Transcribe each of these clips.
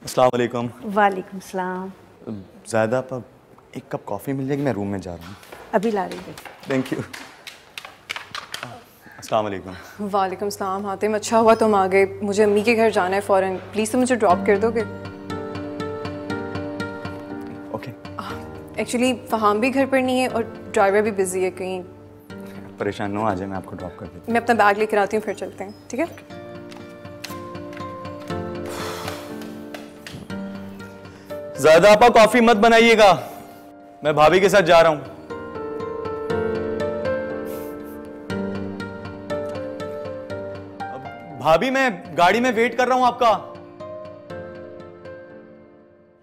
अस्सलाम वालेकुम। वालेकुम सलाम। ज़ायदा आप एक कप कॉफ़ी मिल जाएगी, मैं रूम में जा रहा हूँ। अभी ला रही हूँ। Thank you. अस्सलाम वालेकुम। वालेकुम सलाम। हातिम, अच्छा हुआ तुम आ गए। मुझे अम्मी के घर जाना है फ़ौरन। प्लीज़ तुम मुझे ड्रॉप कर दोगे? ओके। एक्चुअली फ़हाम भी घर पर नहीं है और ड्राइवर भी बिज़ी है कहीं। परेशान न हो, आ जाए, मैं आपको ड्रॉप कर देता मैं अपना बैग लेकर आती हूँ, फिर चलते हैं, ठीक है? हूँ। ज़ायदा आपा कॉफ़ी मत बनाइएगा, मैं भाभी के साथ जा रहा हूँ। भाभी मैं गाड़ी में वेट कर रहा हूँ आपका।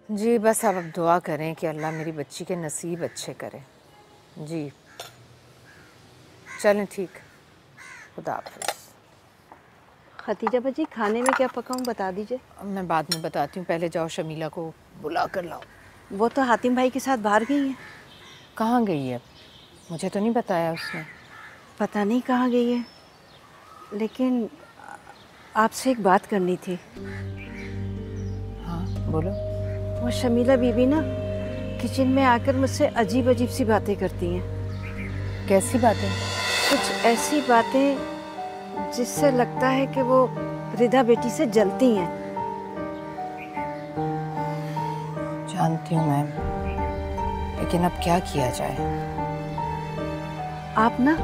जी बस अब दुआ करें कि अल्लाह मेरी बच्ची के नसीब अच्छे करे। जी चलें, ठीक, खुदा हाफ़िज़। खतीजा बजी, खाने में क्या पकाऊं बता दीजिए। मैं बाद में बताती हूँ, पहले जाओ शमीला को बुला कर लाओ। वो तो हातिम भाई के साथ बाहर गई है। कहाँ गई है? मुझे तो नहीं बताया उसने। पता नहीं कहाँ गई है, लेकिन आपसे एक बात करनी थी। हाँ बोलो। वो शमीला बीबी ना किचन में आकर मुझसे अजीब अजीब सी बातें करती हैं। कैसी बातें? कुछ ऐसी बातें जिससे लगता है कि वो रिदा बेटी से जलती हैं। जानती हूँ मैम, लेकिन अब क्या किया जाए? आप ना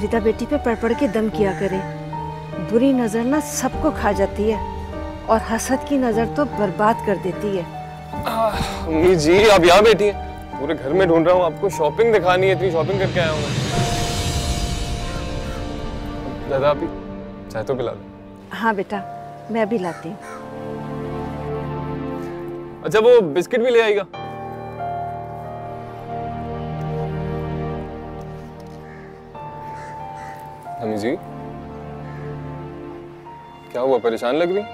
रिदा बेटी पे पड़ पड़ के दम किया करें। बुरी नज़र ना सबको खा जाती है और हसद की नज़र तो बर्बाद कर देती है। अम्मी जी आप यहाँ बैठी हैं, पूरे घर में ढूंढ रहा हूँ, आपको शॉपिंग दिखानी है, इतनी शॉपिंग करके आया हूँ मैं। दादा आप ही चाय तो पिला दो। हाँ बेटा, मैं अभी लाती हूँ। अच्छा वो बिस्किट भी ले आएगा। अम्मी जी क्या हुआ, परेशान लग रही?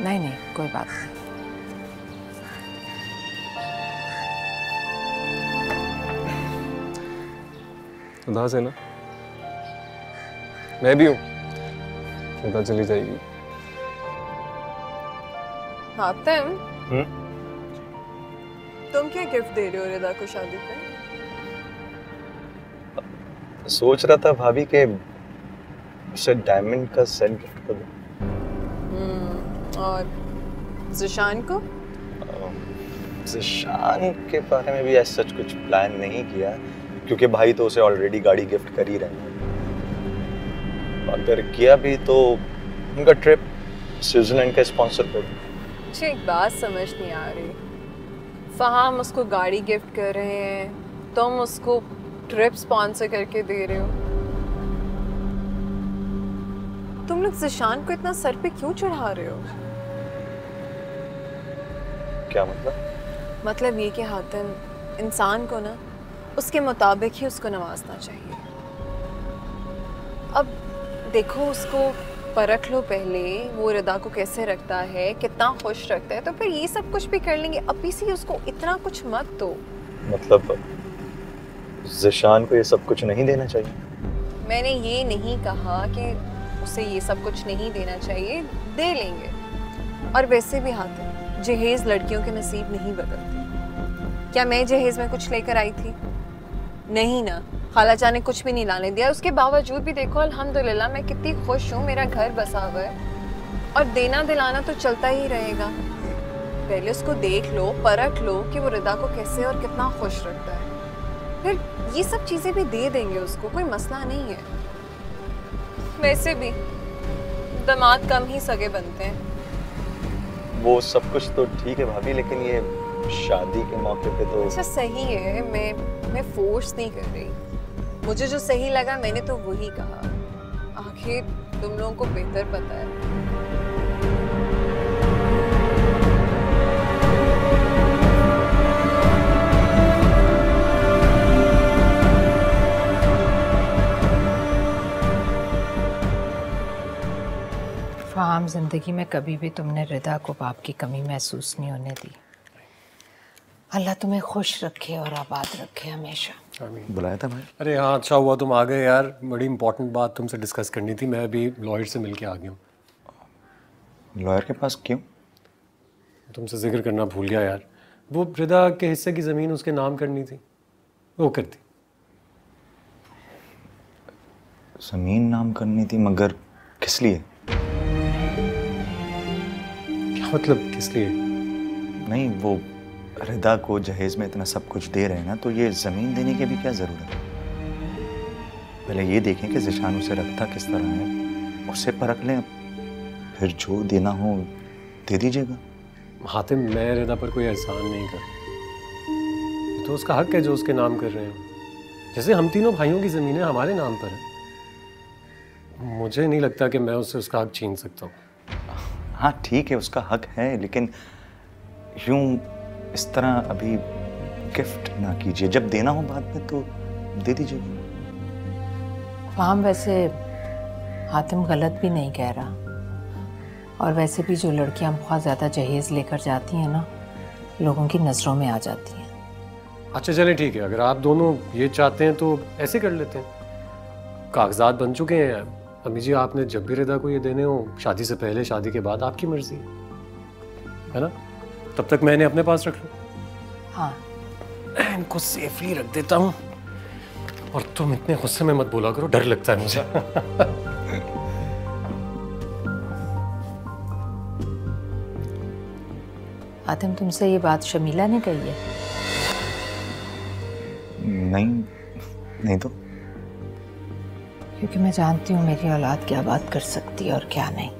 नहीं नहीं, कोई बात नहीं। उदास है ना? मैं भी हूँ, पता चली जाएगी। हातिम, तुम क्या गिफ्ट दे रहे हो रिदा को शादी पे? सोच रहा था भाभी के उसे डायमंड का सेट गिफ्ट कर दूं। और ज़िशान को? ज़िशान के बारे में भी ऐसा सच कुछ प्लान नहीं किया, क्योंकि भाई तो उसे ऑलरेडी गाड़ी गिफ्ट कर ही रहे हैं। अगर किया भी तो उनका ट्रिप स्विट्जरलैंड का स्पॉन्सर कर दूं। मुझे एक बात समझ नहीं आ रही। फ़हाम उसको गाड़ी गिफ्ट कर रहे हैं, तुम उसको ट्रिप स्पॉन्सर करके दे रहे हो। तुम लोग ज़िशान को इतना सर पे क्यों चढ़ा रहे हो? क्या मतलब? मतलब ये कि हातिम, इंसान को ना उसके मुताबिक ही उसको नवाजना चाहिए। अब देखो, उसको परख लो पहले, वो रिदा को कैसे रखता है, कितना खुश रखता है, तो फिर ये सब कुछ भी कर लेंगे। अभी से उसको इतना कुछ मत दो। मतलब ज़िशान को ये सब कुछ नहीं देना चाहिए? मैंने ये नहीं कहा कि उसे ये सब कुछ नहीं देना चाहिए, दे लेंगे। और वैसे भी हातिम, जहेज लड़कियों के नसीब नहीं बदलते। क्या मैं जहेज में कुछ लेकर आई थी? नहीं ना। खाला जान ने कुछ भी नहीं लाने दिया। उसके बावजूद भी देखो अल्हम्दुलिल्लाह मैं कितनी खुश हूँ, मेरा घर बसा हुआ है। और देना दिलाना तो चलता ही रहेगा। पहले उसको देख लो, परख लो कि वो रिदा को कैसे और कितना खुश रखता है, फिर ये सब चीज़ें भी दे देंगे उसको, कोई मसला नहीं है। वैसे भी दामाद कम ही सगे बनते हैं। वो सब कुछ तो ठीक है भाभी, लेकिन ये शादी के मौके पे तो। अच्छा सही है, मैं फोर्स नहीं कर रही। मुझे जो सही लगा मैंने तो वही कहा। आखिर तुम लोगों को बेहतर पता है। फ़हाम, ज़िंदगी में कभी भी तुमने रिदा को बाप की कमी महसूस नहीं होने दी। अल्लाह तुम्हें खुश रखे और आबाद रखे हमेशा। बुलाया था भाई? अरे हाँ, अच्छा हुआ तुम आ गए यार, बड़ी इंपॉर्टेंट बात तुमसे डिस्कस करनी थी। मैं अभी लॉयर से मिल के आ गया हूँ। लॉयर के पास क्यों? तुमसे जिक्र करना भूल गया यार, वो रिदा के हिस्से की ज़मीन उसके नाम करनी थी, वो कर दी। ज़मीन नाम करनी थी, मगर किस लिए? क्या मतलब किस लिए? नहीं, वो रिदा को जहेज में इतना सब कुछ दे रहे हैं ना, तो ये ज़मीन देने की भी क्या ज़रूरत है? पहले ये देखें कि ज़िशान उसे रखता किस तरह है, उससे परख लें, फिर जो देना हो दे दीजिएगा। हातिम, मैं रिदा पर कोई एहसान नहीं कर, ये तो उसका हक है जो उसके नाम कर रहे हैं। जैसे हम तीनों भाइयों की ज़मीनें हमारे नाम पर है, मुझे नहीं लगता कि मैं उससे उसका हक छीन सकता हूँ। हाँ ठीक है, उसका हक है, लेकिन यूं इस तरह अभी गिफ्ट ना कीजिए, जब देना हो बाद में तो दे दीजिएगा। फाहम, वैसे हातिम गलत भी नहीं कह रहा, और वैसे भी जो लड़कियां बहुत ज़्यादा जहेज़ लेकर जाती हैं ना, लोगों की नज़रों में आ जाती हैं। अच्छा चलें ठीक है, अगर आप दोनों ये चाहते हैं तो ऐसे कर लेते हैं। कागजात बन चुके हैं अम्मी जी, आपने जब भी रिदा को ये देने हो, शादी से पहले शादी के बाद, आपकी मर्जी है ना। तब तक मैंने अपने पास रख लो। हाँ, इनको सेफली रख देता हूँ, और तुम इतने गुस्से में मत बोला करो, डर लगता है मुझे। हातिम, तुमसे ये बात शमीला ने कही है? नहीं तो क्योंकि मैं जानती हूँ मेरी औलाद क्या बात कर सकती है और क्या नहीं।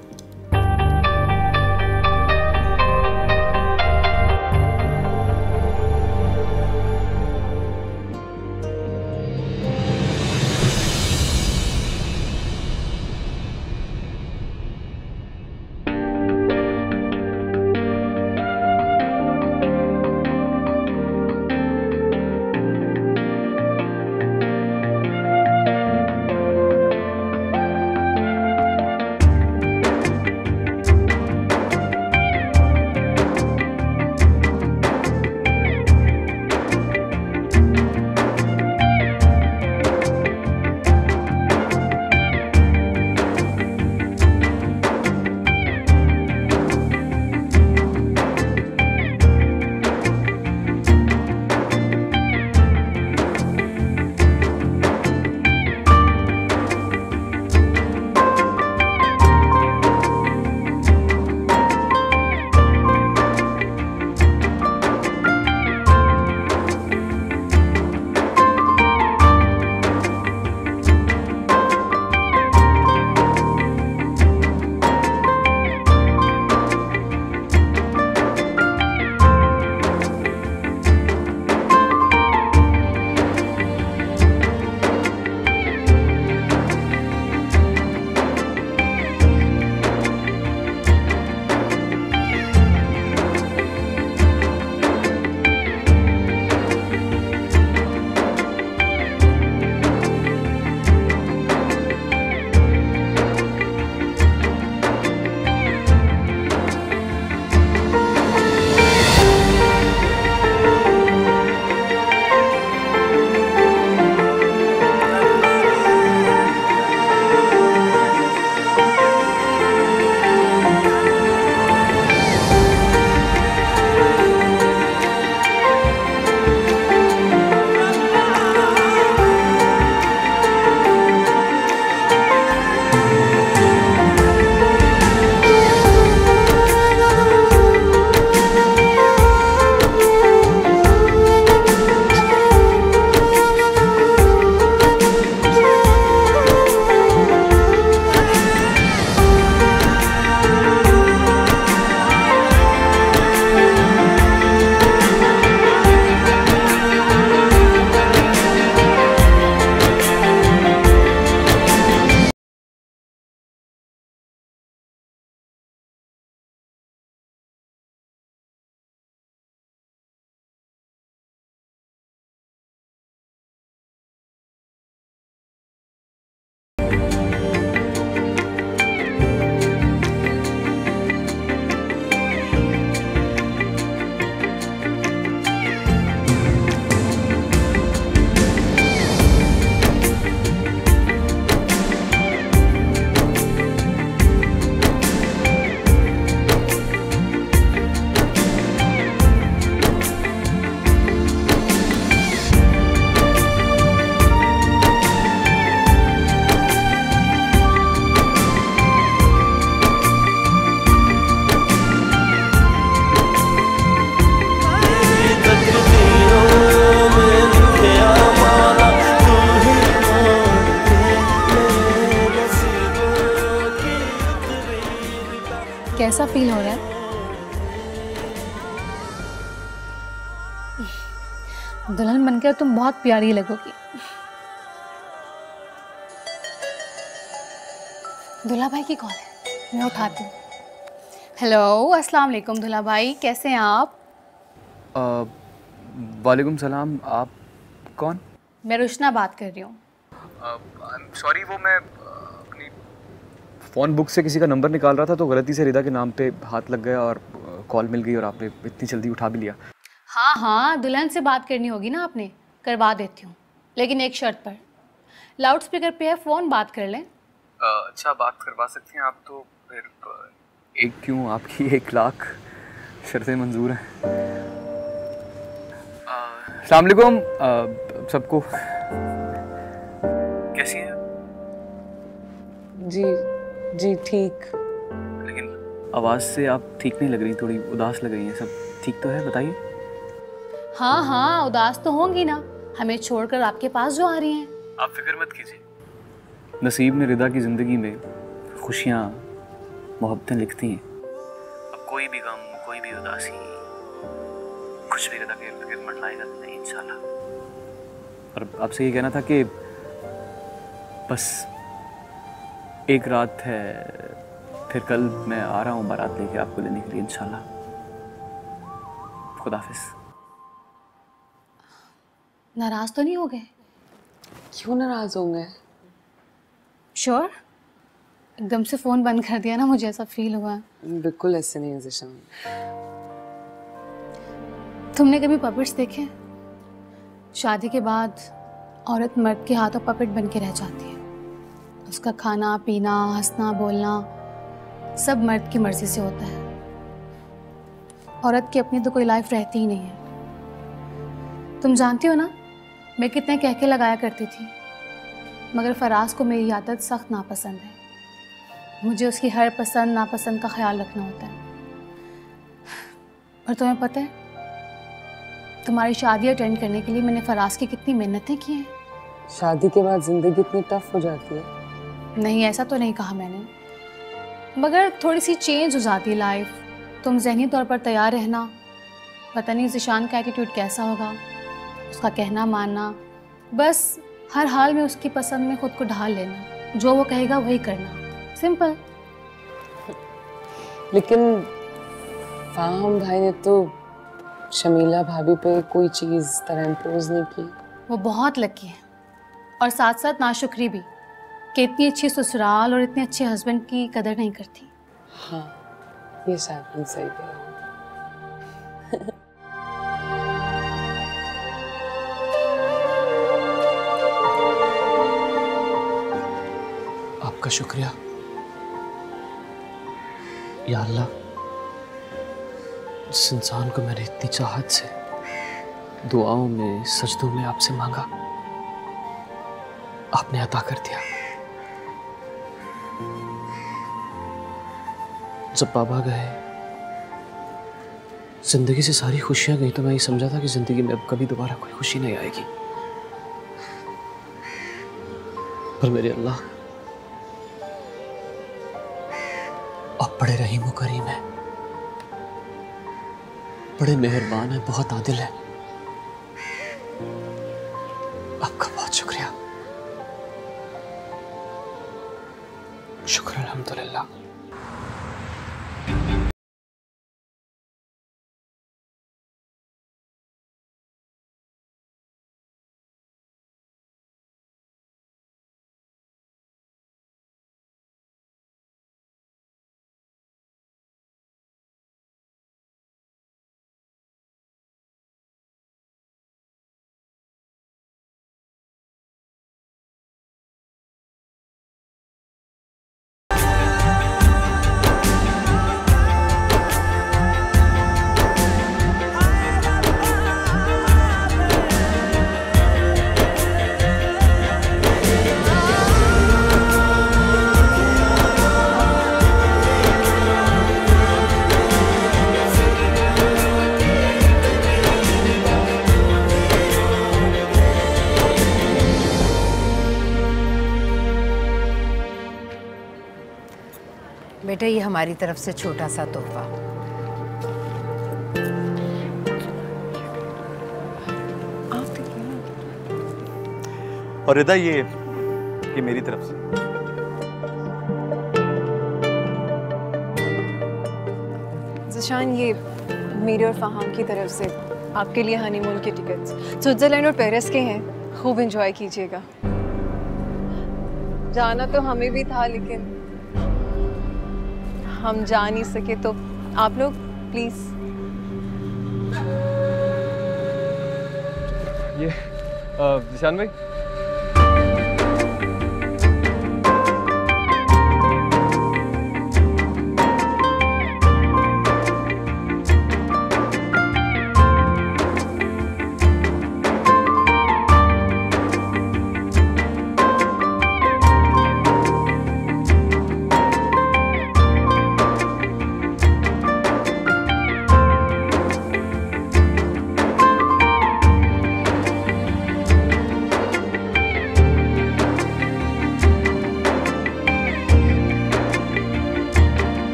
कैसा फील हो रहा है? दुल्हन बनकर तुम बहुत प्यारी लगोगी। दुल्हा भाई की कॉल है, मैं उठाती हूँ। हेलो, अस्सलाम वालेकुम दुल्हा भाई, कैसे हैं आप? वालेकुम सलाम। आप कौन? मैं रुशना बात कर रही हूँ। सॉरी, वो मैं अपनी फ़ोन बुक से किसी का नंबर निकाल रहा था तो गलती से रिदा के नाम पे हाथ लग गया और कॉल मिल गई और आपने इतनी जल्दी उठा भी लिया। हाँ हाँ, दुल्हन से बात करनी होगी ना आपने, करवा देती हूँ, लेकिन एक शर्त पर। लाउड स्पीकर पे है फ़ोन, बात कर लें। अच्छा, बात करवा सकती हैं आप तो फिर एक क्यों, आपकी 1 लाख शर्तें मंजूर हैं। अस्सलाम वालेकुम सबको। कैसी हैं? जी ठीक। लेकिन आवाज़ से आप ठीक नहीं लग रही, थोड़ी उदास लग रही हैं। सब ठीक तो है? बताइए। हाँ हाँ, उदास तो होंगी ना, हमें छोड़कर आपके पास जो आ रही हैं। आप फिक्र मत कीजिए, नसीब ने रिदा की ज़िंदगी में खुशियाँ मोहब्बतें लिखती हैं। अब कोई भी गम, कोई भी उदासी, कुछ भी रिदा के इर्द गिर्द मंडराएगा नहीं इंशाल्लाह। और आपसे ये कहना था कि बस एक रात है, फिर कल मैं आ रहा हूँ बारात लेके आपको लेने के लिए इंशाल्लाह। खुदाफिज। नाराज़ तो नहीं हो गए? क्यों नाराज होंगे? श्योर? एकदम से फ़ोन बंद कर दिया ना, मुझे ऐसा फील हुआ। बिल्कुल ऐसे नहीं है ज़िशान। तुमने कभी पपेट्स देखे? शादी के बाद औरत मर्द के हाथों पपेट बन के रह जाती है। उसका खाना पीना, हंसना बोलना सब मर्द की मर्जी से होता है। औरत की अपनी तो कोई लाइफ रहती ही नहीं है। तुम जानती हो ना, मैं कितने कह के लगाया करती थी, मगर फराज को मेरी आदत सख्त नापसंद है। मुझे उसकी हर पसंद नापसंद का ख्याल रखना होता है। और तुम्हें पता है, तुम्हारी शादी अटेंड करने के लिए मैंने फराज की कितनी मेहनतें की हैं। शादी के बाद ज़िंदगी इतनी टफ हो जाती है? नहीं, ऐसा तो नहीं कहा मैंने, मगर थोड़ी सी चेंज हो जाती है लाइफ। तुम ज़हनी तौर पर तैयार रहना। पता नहीं ज़िशान का एटीट्यूड कैसा होगा, उसका कहना मानना, बस हर हाल में उसकी पसंद में खुद को ढाल लेना, जो वो कहेगा वही करना, सिंपल। लेकिन फाहम भाई ने तो शमीला भाभी पे कोई चीज़ तरह इम्पोज नहीं की। वो बहुत लकी है और साथ साथ नाशुक्री भी कि इतनी अच्छी ससुराल और इतने अच्छे हस्बैंड की कदर नहीं करती। हाँ, ये शायद तुम सही कह रहे हो। आपका शुक्रिया या अल्लाह, जिस इंसान को मैंने इतनी चाहत से दुआओं में सजदों में आपसे मांगा, आपने अता कर दिया। जब बाबा गए, जिंदगी से सारी खुशियां गई, तो मैं ये समझा था कि जिंदगी में अब कभी दोबारा कोई खुशी नहीं आएगी। पर मेरे अल्लाह आप बड़े रहीम व करीम है, बड़े मेहरबान है, बहुत आदिल है। आपका बहुत शुक्रिया। शुक्र अल्हम्दुलिल्लाह। बेटा ये हमारी तरफ से छोटा सा तोहफा। और रिदा ये मेरी तरफ से। ज़िशान, ये मेरे और फ़हाम की तरफ से आपके लिए हनीमून के टिकट्स स्विट्ज़रलैंड और पेरिस के हैं। खूब एंजॉय कीजिएगा। जाना तो हमें भी था, लेकिन हम जा नहीं सके, तो आप लोग प्लीज़। ये ज़िशान भाई,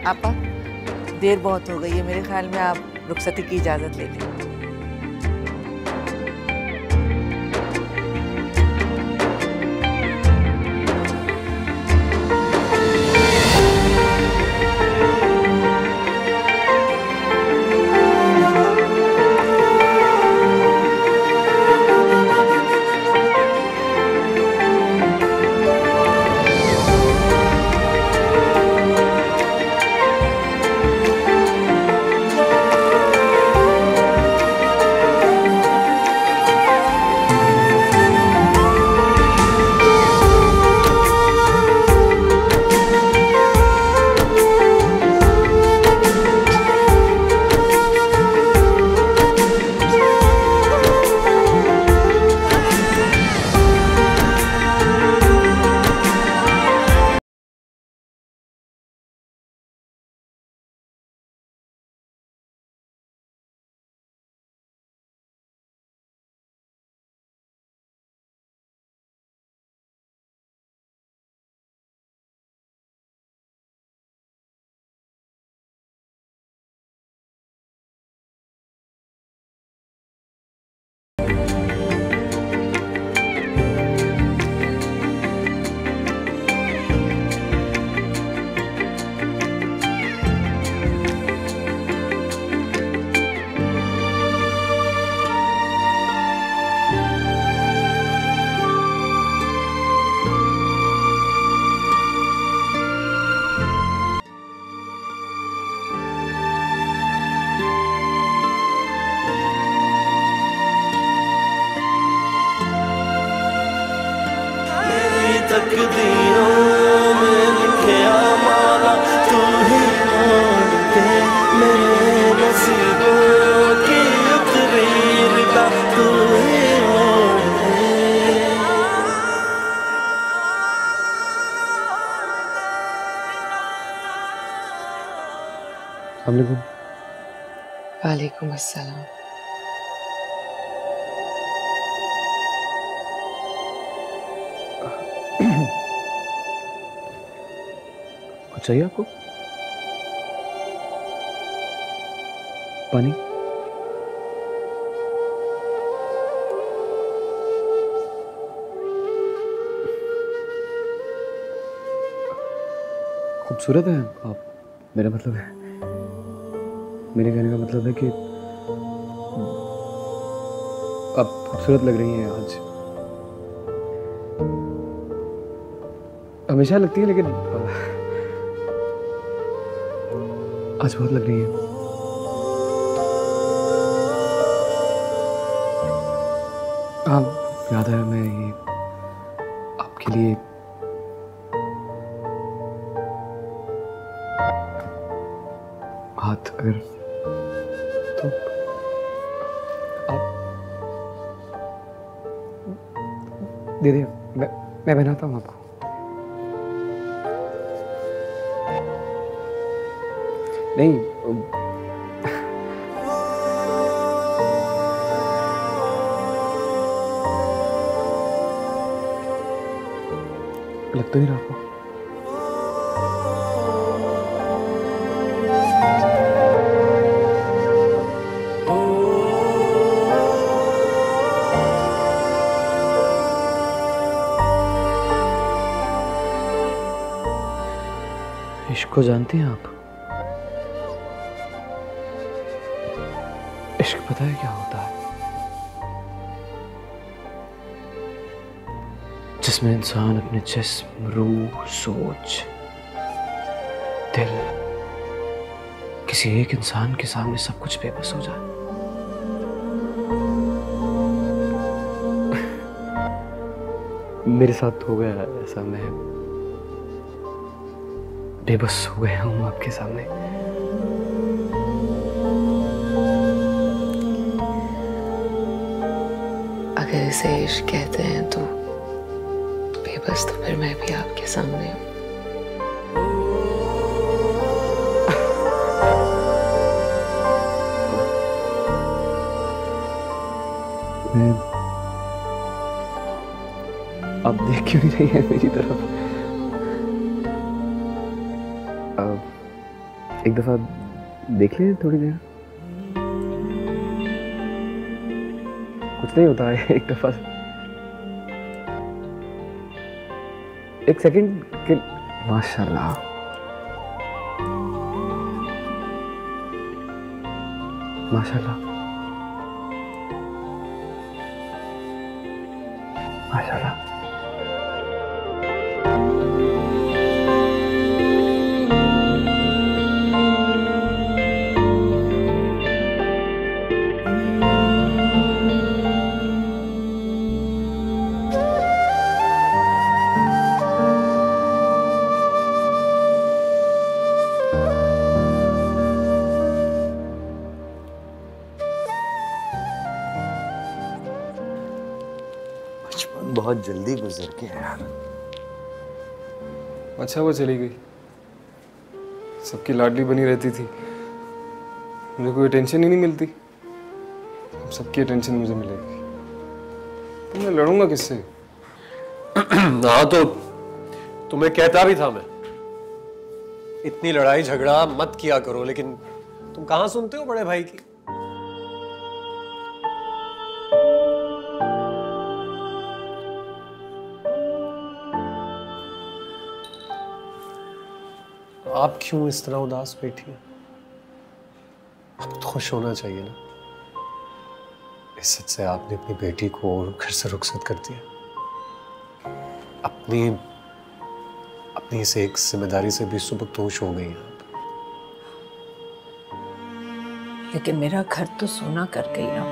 आपा देर बहुत हो गई है, मेरे ख्याल में आप रुखसती की इजाज़त ले लें। वालेकुम अस्सलाम। कुछ चाहिए आपको? पानी? खूबसूरत है आप। मेरा मतलब है, मेरे कहने का मतलब है कि आप खूबसूरत लग रही हैं आज। हमेशा लगती है, लेकिन आज बहुत लग रही है। हाँ, याद है, मैं ये आपके लिए हाथ अगर तो आप दे दे, मैं पहनाता हूँ आपको। नहीं, लग तो नहीं रहा आपको? इश्क को जानती हैं आप? इश्क पता है क्या होता है? जिसमें इंसान अपने जिस्म, रूह, सोच, दिल, किसी एक इंसान के सामने सब कुछ बेबस हो जाए। मेरे साथ हो गया ऐसा। मैं बेबस हो गया हूं आपके सामने। अगर इसे इश्क कहते हैं तो बेबस तो फिर मैं भी आपके सामने हूँ। आप देख क्यों नहीं रही हैं मेरी तरफ? एक दफा देख ले थोड़ी देर। कुछ नहीं होता है, एक दफा, एक सेकंड के। माशाल्लाह, माशाल्लाह, माशाल्लाह। बहुत जल्दी गुजर के यार। अच्छा वो चली गई, सबकी लाडली बनी रहती थी, मुझे कोई टेंशन ही नहीं मिलती। अब सबकी अटेंशन मुझे मिलेगी तो मैं लड़ूंगा किससे? हाँ तो तुम्हें कहता भी था मैं, इतनी लड़ाई झगड़ा मत किया करो, लेकिन तुम कहाँ सुनते हो बड़े भाई की। आप क्यों इस तरह उदास बैठी हैं? अब तो खुश होना चाहिए ना। इज्जत से आपने अपनी बेटी को घर से रुखसत कर दिया, अपनी इस एक जिम्मेदारी से भी सुबकदोश हो गई हैं आप। लेकिन मेरा घर तो सोना कर गई ना।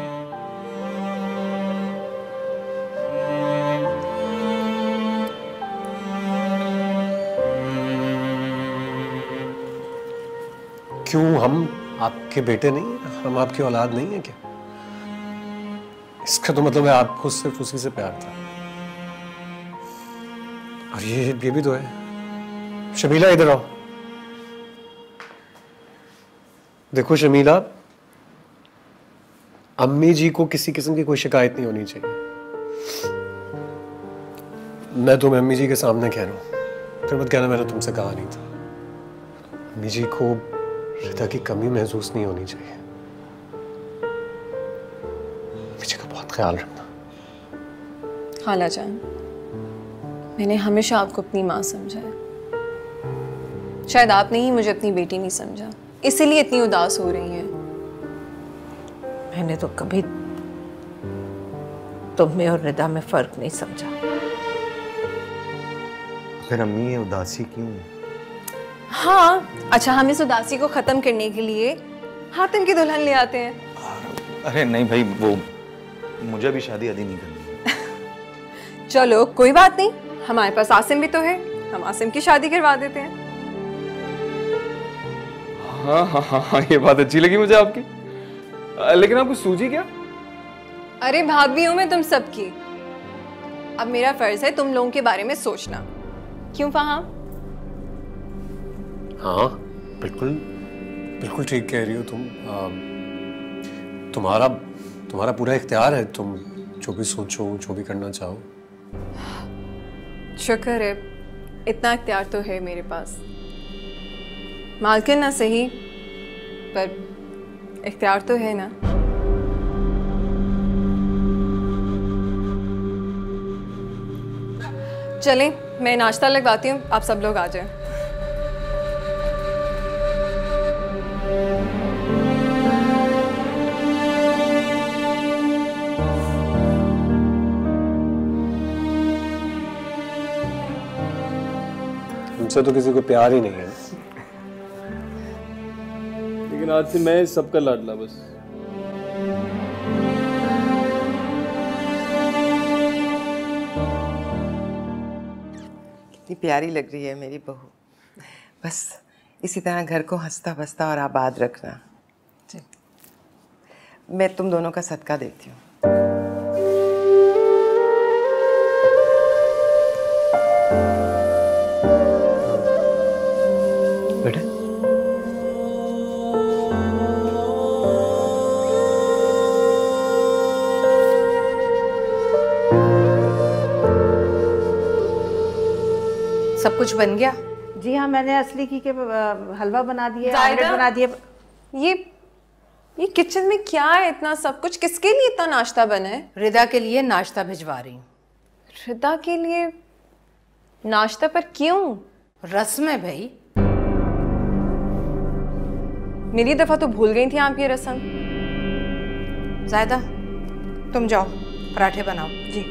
क्यों, हम आपके बेटे नहीं, हम आपकी औलाद नहीं है क्या? इसका तो मतलब है आपको सिर्फ उसी से प्यार था। और ये भी तो है। शमीला इधर आओ। देखो शमीला, अम्मी जी को किसी किस्म की कोई शिकायत नहीं होनी चाहिए। मैं तुम्हें अम्मी जी के सामने कह रहा हूं, फिर मत कहना मैंने तुमसे कहा नहीं था। अम्मी जी को रिदा की कमी महसूस नहीं होनी चाहिए। मुझे का बहुत ख्याल रखना। खाला जान, मैंने हमेशा आपको अपनी माँ समझा है। शायद आपने ही मुझे अपनी बेटी नहीं समझा, इसीलिए इतनी उदास हो रही हैं। मैंने तो कभी तुम में और रिदा में फर्क नहीं समझा। फिर अम्मी ये उदासी क्यों? हाँ, अच्छा हम इस उदासी को खत्म करने के लिए हातिम की दुल्हन ले आते हैं। अरे नहीं भाई, वो मुझे भी शादी आदि नहीं करनी। चलो कोई बात नहीं, हमारे पास आसिम भी तो है, हम आसिम की शादी करवा देते हैं। हाँ हाँ हाँ हाँ, ये बात अच्छी लगी मुझे आपकी। लेकिन आपको सूझी क्या? अरे भाभी हूं मैं तुम सबकी। अब मेरा फर्ज है तुम लोगों के बारे में सोचना। क्यों फहाम? हाँ बिल्कुल बिल्कुल ठीक कह रही हो तुम। तुम्हारा पूरा इख्तियार है, तुम जो भी सोचो, जो भी करना चाहो। शुक्र है इतना इख्तियार तो है मेरे पास, मालकिन ना सही पर इख्तियार तो है ना। चलें, मैं नाश्ता लगवाती हूँ, आप सब लोग आ जाएं। तुमसे तो किसी को प्यार ही नहीं है, लेकिन आज से मैं सबका लाडला बस। कितनी प्यारी लग रही है मेरी बहू। बस इसी तरह घर को हंसता बसता और आबाद रखना। मैं तुम दोनों का सदका देती हूँ। बेटे सब कुछ बन गया? जी हाँ, मैंने असली घी के हलवा बना दिए, ऑमलेट बना दिए। ये किचन में क्या है इतना सब कुछ? किसके लिए इतना नाश्ता बना है? रिदा के लिए नाश्ता भिजवा रही हूँ। रिदा के लिए नाश्ता? पर क्यों? रस्म है भाई। मेरी दफा तो भूल गई थी आप ये रस्म। जायदा तुम जाओ पराठे बनाओ। जी।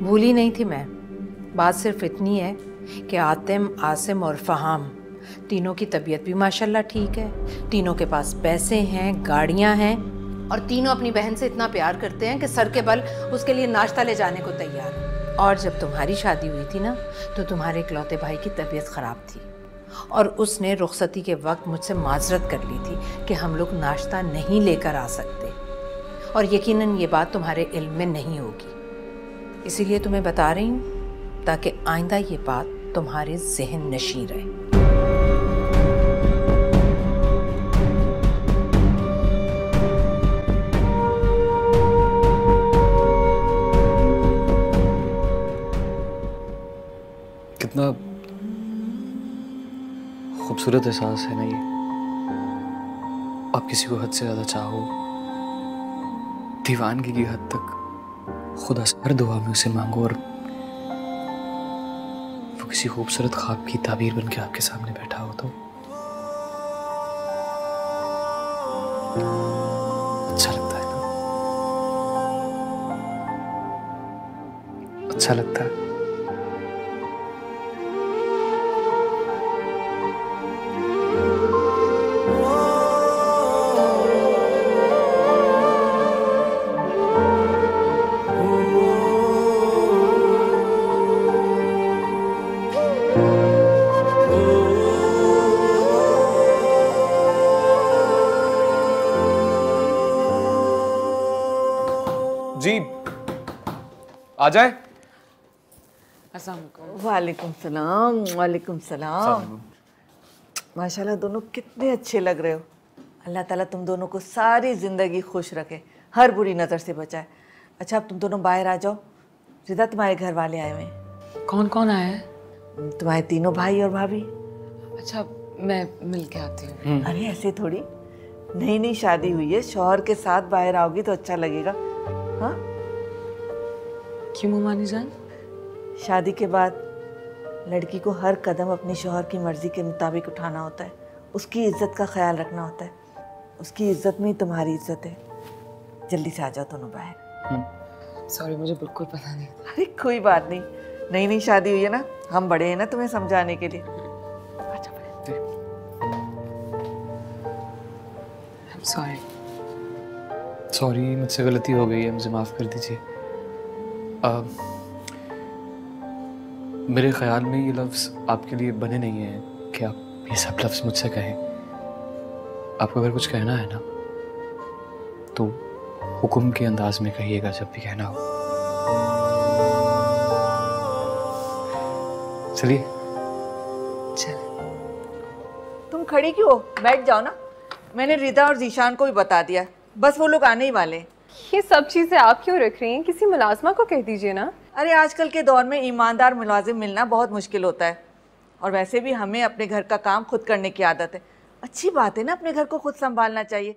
भूली नहीं थी मैं, बात सिर्फ इतनी है कि आतिम, आसिम और फहाम तीनों की तबीयत भी माशाल्लाह ठीक है, तीनों के पास पैसे हैं, गाड़ियां हैं और तीनों अपनी बहन से इतना प्यार करते हैं कि सर के बल उसके लिए नाश्ता ले जाने को तैयार हैं। और जब तुम्हारी शादी हुई थी ना तो तुम्हारे इकलौते भाई की तबीयत ख़राब थी और उसने रुखसती के वक्त मुझसे माजरत कर ली थी कि हम लोग नाश्ता नहीं लेकर आ सकते, और यकीनन ये बात तुम्हारे इल्म में नहीं होगी, इसीलिए तुम्हें बता रही हूँ ताकि आइंदा ये बात तुम्हारे ज़हन नशीं रहे। कितना खूबसूरत एहसास है ना ये। आप किसी को हद से ज़्यादा चाहो, दीवानगी की हद तक खुदा से हर दुआ में उसे मांगो और वो किसी खूबसूरत ख्वाब की ताबीर बन के आपके सामने बैठा हो तो अच्छा लगता है ना? अच्छा लगता है। जी आ जाए। वालेकुम सलाम। वालेकुम सलाम। माशाल्लाह दोनों कितने अच्छे लग रहे हो। अल्लाह ताला तुम दोनों को सारी ज़िंदगी खुश रखे, हर बुरी नज़र से बचाए। अच्छा अब तुम दोनों बाहर आ जाओ, रिदा तुम्हारे घर वाले आए हुए हैं। कौन कौन आया है? तुम्हारे तीनों भाई और भाभी। अच्छा मैं मिल के आती हूँ। अरे ऐसे थोड़ी, नई नई शादी हुई है, शौहर के साथ बाहर आओगी तो अच्छा लगेगा। हाँ क्यों मुमानी जान? शादी के बाद लड़की को हर कदम अपने शौहर की मर्जी के मुताबिक उठाना होता है, उसकी इज्जत का ख्याल रखना होता है। उसकी इज्जत में ही तुम्हारी इज्जत है। जल्दी से आ जाओ दोनों बाहर। सॉरी मुझे बिल्कुल पता नहीं। अरे कोई बात नहीं, नई नई शादी हुई है ना, हम बड़े हैं ना तुम्हें समझाने के लिए। सॉरी सॉरी मुझसे गलती हो गई है, मुझे माफ़ कर दीजिए। मेरे ख्याल में ये लफ्ज़ आपके लिए बने नहीं हैं कि आप ये सब लफ्ज़ मुझसे कहें। आपको अगर कुछ कहना है ना तो हुक्म के अंदाज में कहिएगा जब भी कहना हो। चलिए। तुम खड़ी क्यों हो? बैठ जाओ ना। मैंने रिदा और जीशान को भी बता दिया, बस वो लोग आने ही वाले। ये सब चीजें आप क्यों रख रही हैं? किसी मुलाजमा को कह दीजिए ना। अरे आजकल के दौर में ईमानदार मुलाजिम मिलना बहुत मुश्किल होता है, और वैसे भी हमें अपने घर का काम खुद करने की आदत है। अच्छी बात है ना, अपने घर को खुद संभालना चाहिए।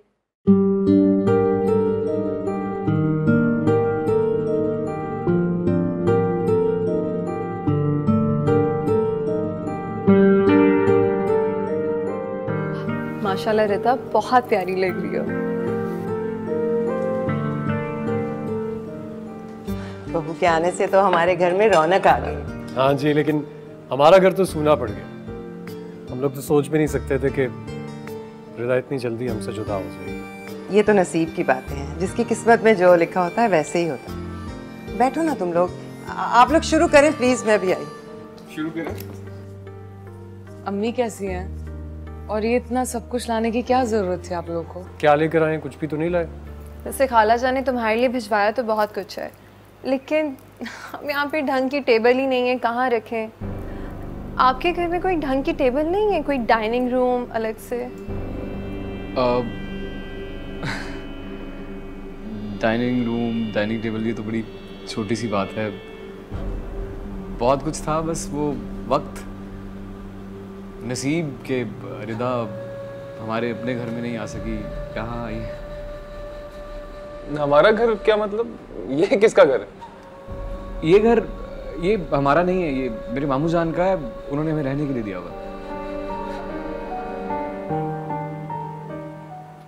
माशाल्लाह रिता, बहुत प्यारी लग रही हो। बहू के आने से तो हमारे घर में रौनक आ गई। हाँ जी, लेकिन हमारा घर तो सूना पड़ गया। हम लोग तो सोच भी नहीं सकते थे कि रिदा इतनी जल्दी हमसे जुदा हो जाएगी। ये तो नसीब की बातें हैं, जिसकी किस्मत में जो लिखा होता है वैसे ही होता है। बैठो ना तुम लोग, आप लोग शुरू करें प्लीज, मैं भी आई। शुरू करें। अम्मी कैसी हैं? और ये इतना सब कुछ लाने की क्या जरूरत थी आप लोगों को? क्या लेकर आए? कुछ भी तो नहीं लाए। वैसे खाला जाने तुम्हारे लिए भिजवाया तो बहुत कुछ है, लेकिन हम यहाँ पे ढंग की टेबल ही नहीं है, कहाँ रखें? आपके घर में कोई ढंग की टेबल नहीं है? कोई डाइनिंग रूम अलग से? डाइनिंग रूम, डाइनिंग टेबल, ये तो बड़ी छोटी सी बात है। बहुत कुछ था, बस वो वक्त नसीब के रिदा हमारे अपने घर में नहीं आ सकी, यहाँ आई। हमारा घर क्या मतलब? ये किसका घर है? ये घर ये हमारा नहीं है, ये मेरे मामू जान का है, उन्होंने हमें रहने के लिए दिया हुआ।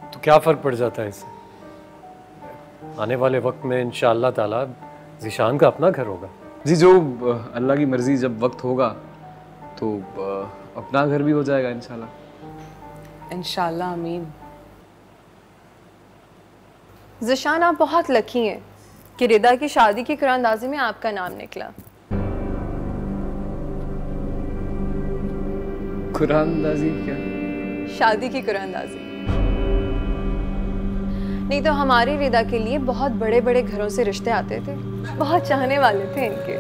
तो क्या फर्क पड़ जाता है इससे? आने वाले वक्त में इंशाअल्लाह ताला ज़ीशान का अपना घर होगा। जी, जो अल्लाह की मर्जी, जब वक्त होगा तो अपना घर भी हो जाएगा इंशाल्लाह। इंशाल्लाह, आमीन। ज़ीशान, आप बहुत लकी हैं कि रिदा की शादी की कुरानदाजी में आपका नाम निकला। कुरानदाजी क्या? शादी की कुरानदाजी। नहीं तो हमारी रिदा के लिए बहुत बड़े बड़े घरों से रिश्ते आते थे, बहुत चाहने वाले थे इनके।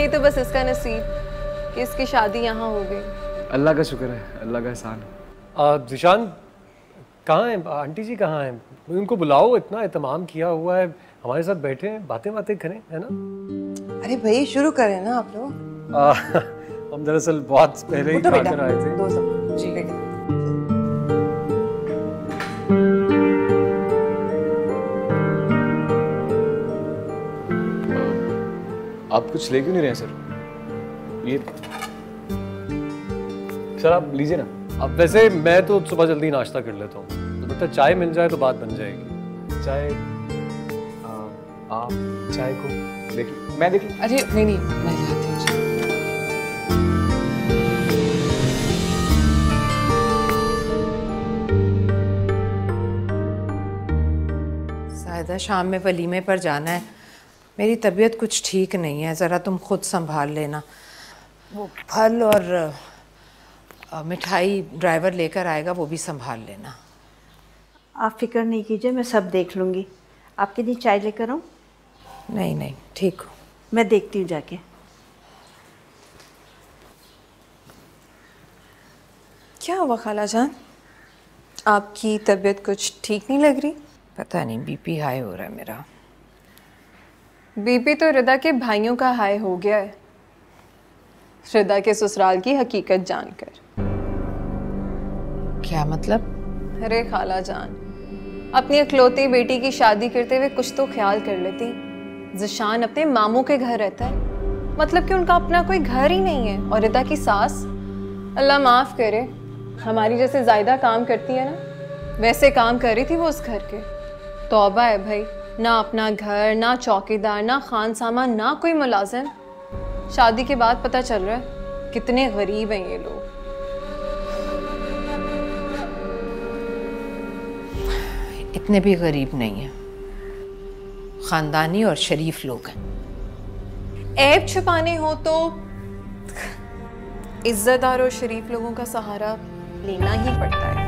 ये तो बस इसका नसीब कि इसकी शादी यहाँ हो गई। अल्लाह का शुक्र है, अल्लाह का एहसान। ज़ीशान कहाँ हैं? आंटी जी कहाँ हैं? उनको बुलाओ, इतना एहतमाम किया हुआ है, हमारे साथ बैठे हैं, बातें बातें करें, है ना? अरे भाई शुरू करें ना आप लोग। हम दरअसल बहुत पहले ही खाकर आए थे। दो सब जी बेटा। आप कुछ ले क्यों नहीं रहे सर? ये सर आप लीजिए ना। अब वैसे मैं तो सुबह जल्दी नाश्ता कर लेता हूँ, तो मतलब चाय मिल जाए तो बात बन जाएगी। चाय आप चाय को देखिए, मैं देखिए। अरे नहीं नहीं, मैं लाती हूँ चाय। सायदा, शाम में वलीमे पर जाना है, मेरी तबीयत कुछ ठीक नहीं है, ज़रा तुम खुद संभाल लेना। वो फल और मिठाई ड्राइवर लेकर आएगा, वो भी संभाल लेना। आप फिक्र नहीं कीजिए, मैं सब देख लूँगी। आपके लिए चाय लेकर आऊँ? नहीं नहीं, ठीक हो, मैं देखती हूँ जाके। क्या हुआ खाला जान? आपकी तबीयत कुछ ठीक नहीं लग रही? पता नहीं, बीपी हाई हो रहा है मेरा। बीपी तो रिदा के भाइयों का हाई हो गया है, रिदा के ससुराल की हकीकत जानकर। क्या मतलब? अरे खाला जान, अपनी इकलौती बेटी की शादी करते हुए कुछ तो ख्याल कर लेती। ज़ीशान अपने मामू के घर रहता है, मतलब कि उनका अपना कोई घर ही नहीं है। और रिदा की सास, अल्लाह माफ़ करे, हमारी जैसे ज़ायदा काम करती है ना, वैसे काम कर रही थी वो उस घर के। तौबा है भाई, ना अपना घर, ना चौकीदार, ना खान सामान, ना कोई मुलाजिम। शादी के बाद पता चल रहा है कितने गरीब हैं ये लोग। इतने भी गरीब नहीं हैं, खानदानी और शरीफ लोग हैं। ऐब छुपाने हो तो इज्जतदार और शरीफ लोगों का सहारा लेना ही पड़ता है।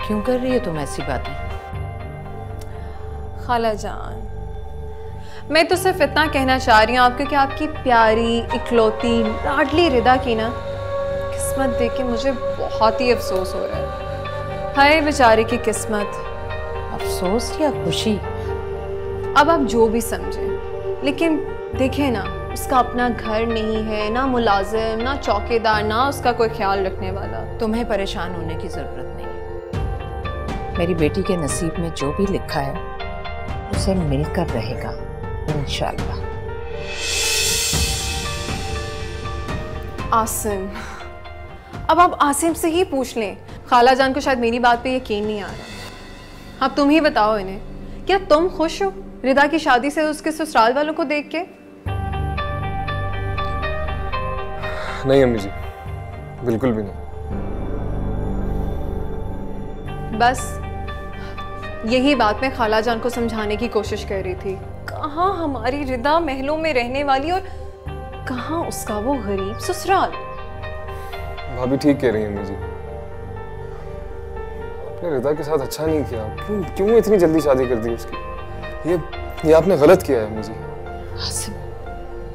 क्यों कर रही है तुम ऐसी बातें? खाला जान, मैं तो सिर्फ इतना कहना चाह रही हूँ आपको कि आपकी प्यारी इकलौती लाडली रिदा की ना किस्मत देख के मुझे बहुत ही अफसोस हो रहा है। हाय बेचारे की किस्मत। अफसोस या खुशी? अब आप जो भी समझें, लेकिन देखे ना, उसका अपना घर नहीं है, ना मुलाजिम, ना चौकीदार, ना उसका कोई ख्याल रखने वाला। तुम्हें परेशान होने की जरूरत नहीं है। मेरी बेटी के नसीब में जो भी लिखा है उसे मिलकर रहेगा इंशाल्लाह। आसिम, अब आप आसिम से ही पूछ लें। खाला जान को शायद मेरी बात पे यकीन नहीं आ रहा। अब तुम ही बताओ इन्हें, क्या तुम खुश हो रिदा की शादी से उसके ससुराल वालों को देख के? नहीं अम्मी जी, बिल्कुल भी नहीं। बस यही बात मैं खाला जान को समझाने की कोशिश कर रही थी। कहाँ हमारी रिदा महलों में रहने वाली और कहाँ उसका वो गरीब ससुराल। भाभी ठीक कह रही है अम्मी जी, आपने रिदा के साथ अच्छा नहीं किया। क्यों इतनी जल्दी शादी कर दी उसकी? ये आपने गलत किया है अम्मी जी। आसिम,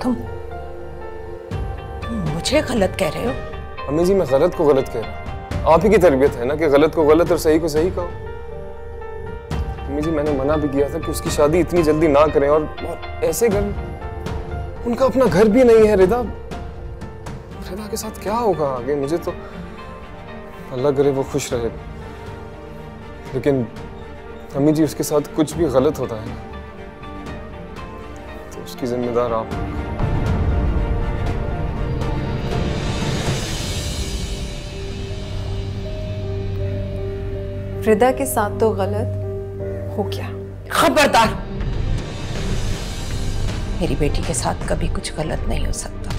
तुम मुझे गलत कह रहे हो? अम्मी जी, मैं गलत को गलत कह रहा हूँ। आप ही की तरबियत है ना कि गलत को गलत और सही को सही कहो। अम्मी जी, मैंने मना भी किया था कि उसकी शादी इतनी जल्दी ना करें, और ऐसे घर, उनका अपना घर भी नहीं है। रिदा के साथ क्या होगा आगे? मुझे तो अल्लाह करे वो खुश रहे, लेकिन अम्मी जी उसके साथ कुछ भी गलत होता है तो उसकी जिम्मेदार आप। रिदा के साथ तो गलत हो गया। खबरदार, मेरी बेटी के साथ कभी कुछ गलत नहीं हो सकता।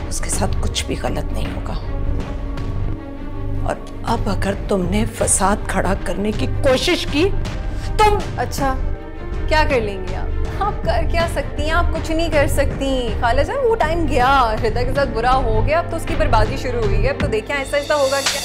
उसके साथ कुछ भी गलत नहीं होगा। और अब अगर तुमने फसाद खड़ा करने की कोशिश की, तुम अच्छा क्या कर लेंगी आप कर क्या सकती हैं? आप कुछ नहीं कर सकती खाला जान। वो टाइम गया, रिदा के साथ बुरा हो गया, अब तो उसकी बर्बादी शुरू हुई है। अब तो देखिए ऐसा ऐसा होगा क्या।